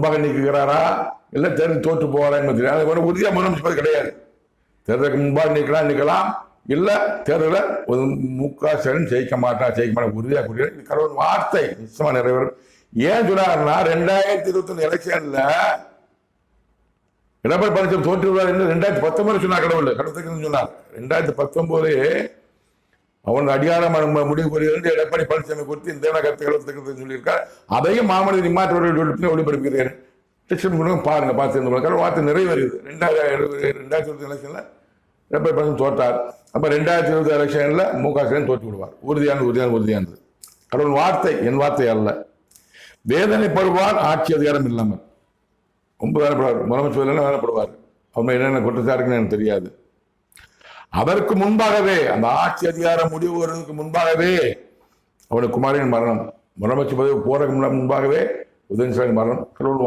முன்பாக நீக்குகிறாரா இல்லை தேர்தல் தோற்று போவாரா என்பது தெரியாது. உறுதியாக முதலமைச்சர் கிடையாது. தேர்தலுக்கு முன்பாக நிற்கலாம் இல்ல தேர்தல முக ஸ்டாலின் ஜெயிக்க மாட்டான் உறுதியா கூறிய கடவுள் வார்த்தை நிச்சயமா நிறைவேறும். ஏன் சொன்னார்னா 2021 எலெக்ஷன்ல எடப்பாடி பழனிசாமி தோற்று விடுவார் என்று 2019 சொன்னார். கடவுள் சொன்னார். 2019 அவன் அதிகாரம் முடிவு கூறுகிறது எடப்பாடி பழனிசாமி குறித்து இந்த கருத்துக்கள் சொல்லியிருக்கார். அதையும் மாமனித மாற்றவர்கள் ஒளிபரப்புகிறேன். பாருங்க பார்த்து கடவுள் வார்த்தை நிறைவேறுது. 2020 எலெக்ஷன்ல எடப்பாடி பழனிசாமி தோற்றார். அப்ப 2020 எலெக்ஷன்ல முக ஸ்டாலின் தோற்று விடுவார். உறுதியானது. கடவுள் வார்த்தை, என் வார்த்தை அல்ல. வேதனைப்படுவார் ஆட்சி அதிகாரம் இல்லாமல். ரொம்ப வேலைப்படுவார். முதலமைச்சர் வேலைப்படுவார். அவங்க என்னென்ன குற்றச்சாட்டுன்னு எனக்கு தெரியாது. அதற்கு முன்பாகவே அந்த ஆட்சி அதிகாரம் முடிவு வருவதற்கு முன்பாகவே அவனுக்கு குமாரின் மரணம், முதலமைச்சர் பதவி போறதுக்கு முன்பாகவே உதயநிதி ஸ்டாலின் மரணம். கடவுள்